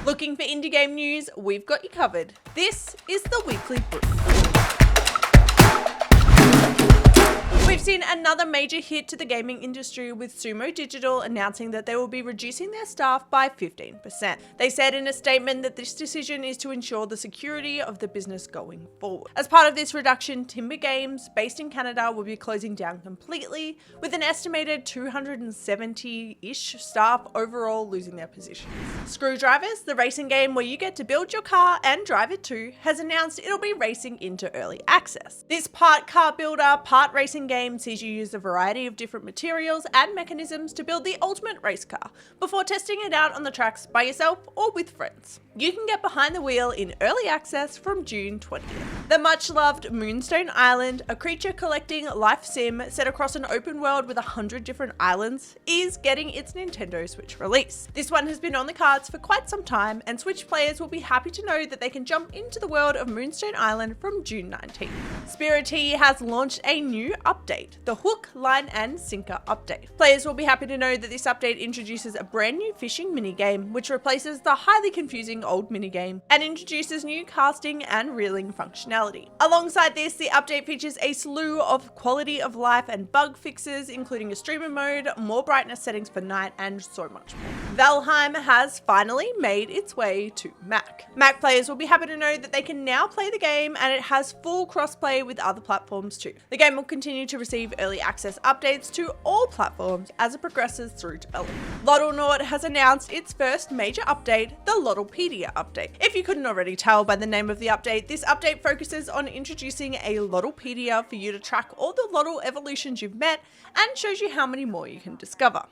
Looking for indie game news? We've got you covered. This is the Weekly Brew. We've seen another major hit to the gaming industry with Sumo Digital announcing that they will be reducing their staff by 15%. They said in a statement that this decision is to ensure the security of the business going forward. As part of this reduction, Timber Games, based in Canada, will be closing down completely, with an estimated 270-ish staff overall losing their positions. Screwdrivers, the racing game where you get to build your car and drive it too, has announced it'll be racing into early access. This part car builder, part racing game sees you use a variety of different materials and mechanisms to build the ultimate race car before testing it out on the tracks by yourself or with friends. You can get behind the wheel in early access from June 20th. The much loved Moonstone Island, a creature collecting life sim set across an open world with 100 different islands, is getting its Nintendo Switch release. This one has been on the cards for quite some time, and Switch players will be happy to know that they can jump into the world of Moonstone Island from June 19th. Spirittea has launched a new update, the Hook, Line and Sinker update. Players will be happy to know that this update introduces a brand new fishing minigame, which replaces the highly confusing old minigame and introduces new casting and reeling functionality. Alongside this, the update features a slew of quality of life and bug fixes, including a streamer mode, more brightness settings for night, and so much more. Valheim has finally made its way to Mac. Mac players will be happy to know that they can now play the game, and it has full crossplay with other platforms too. The game will continue to receive early access updates to all platforms as it progresses through development. Loddlenaut has announced its first major update, the Loddlepedia update. If you couldn't already tell by the name of the update, this update focuses on introducing a Loddlepedia for you to track all the Loddle evolutions you've met and shows you how many more you can discover.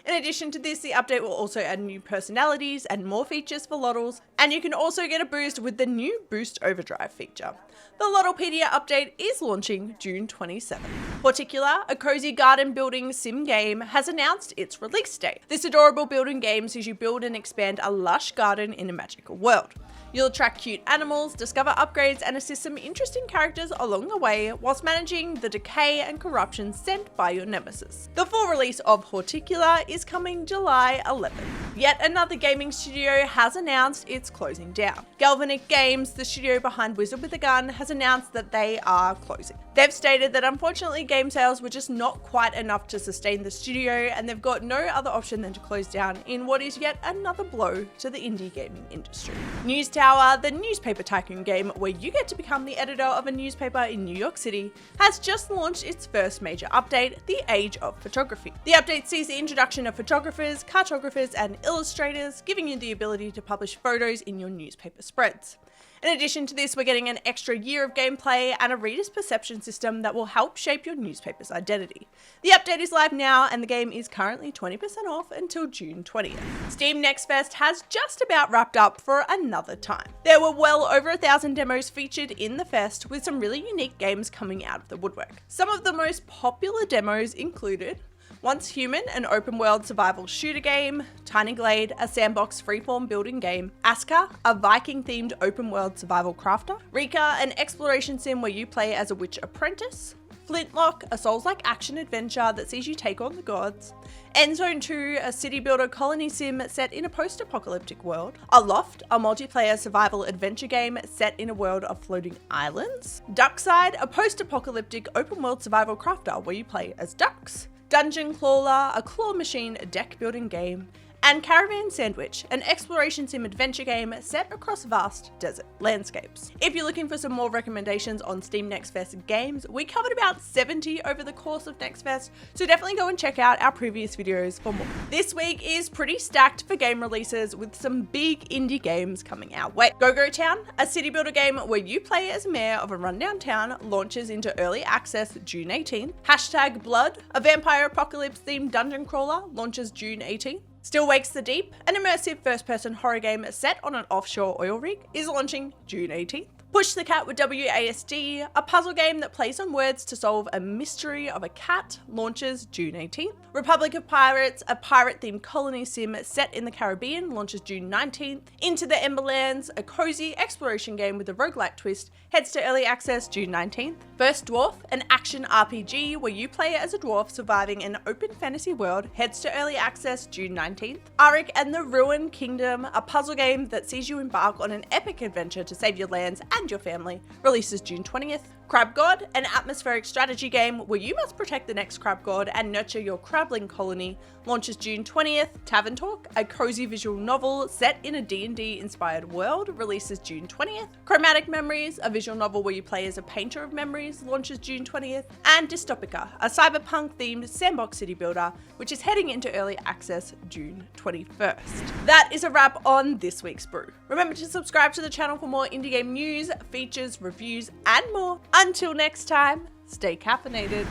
In addition to this, the update will also add new personalities and more features for Loddles, and you can also get a boost with the new Boost Overdrive feature. The Loddlepedia update is launching June 27th. Horticular, a cozy garden building sim game, has announced its release date. This adorable building game sees you build and expand a lush garden in a magical world. You'll attract cute animals, discover upgrades, and assist some interesting characters along the way whilst managing the decay and corruption sent by your nemesis. The full release of Horticular is coming July 11th. Yet another gaming studio has announced it's closing down. Galvanic Games, the studio behind Wizard with a Gun, has announced that they are closing. They've stated that unfortunately game sales were just not quite enough to sustain the studio, and they've got no other option than to close down in what is yet another blow to the indie gaming industry. Newstower, the newspaper tycoon game where you get to become the editor of a newspaper in New York City, has just launched its first major update, the Age of Photography. The update sees the introduction of photographers, cartographers, and illustrators, giving you the ability to publish photos in your newspaper spreads. In addition to this, we're getting an extra year of gameplay and a reader's perception system that will help shape your newspaper's identity. The update is live now, and the game is currently 20% off until June 20th. Steam Next Fest has just about wrapped up for another time. There were well over 1,000 demos featured in the fest, with some really unique games coming out of the woodwork. Some of the most popular demos included Once Human, an open-world survival shooter game, Tiny Glade, a sandbox freeform building game, Aska, a Viking-themed open-world survival crafter, Rika, an exploration sim where you play as a witch apprentice, Flintlock, a Souls-like action-adventure that sees you take on the gods, Endzone 2, a city builder colony sim set in a post-apocalyptic world, Aloft, a multiplayer survival adventure game set in a world of floating islands, Duckside, a post-apocalyptic open-world survival crafter where you play as ducks, Dungeon Crawler, a claw machine deck building game, and Caravan Sandwich, an exploration sim adventure game set across vast desert landscapes. If you're looking for some more recommendations on Steam Next Fest games, we covered about 70 over the course of Next Fest, so definitely go and check out our previous videos for more. This week is pretty stacked for game releases, with some big indie games coming our way. Go-Go Town, a city builder game where you play as mayor of a rundown town, launches into early access June 18th. Hashtag Blood, a vampire apocalypse themed dungeon crawler, launches June 18th. Still Wakes the Deep, an immersive first-person horror game set on an offshore oil rig, is launching June 18th. Push the Cat with WASD, a puzzle game that plays on words to solve a mystery of a cat, launches June 18th. Republic of Pirates, a pirate-themed colony sim set in the Caribbean, launches June 19th. Into the Emberlands, a cozy exploration game with a roguelike twist, heads to early access June 19th. First Dwarf, an action RPG where you play as a dwarf surviving an open fantasy world, heads to early access June 19th. Arik and the Ruined Kingdom, a puzzle game that sees you embark on an epic adventure to save your lands and your family, releases June 20th. Crab God, an atmospheric strategy game where you must protect the next crab god and nurture your crabling colony, launches June 20th. Tavern Talk, a cozy visual novel set in a D&D inspired world, releases June 20th. Chromatic Memories, a visual novel where you play as a painter of memories, launches June 20th. And Dystopica, a cyberpunk themed sandbox city builder, which is heading into early access June 21st. That is a wrap on this week's brew. Remember to subscribe to the channel for more indie game news, features, reviews, and more. Until next time, stay caffeinated.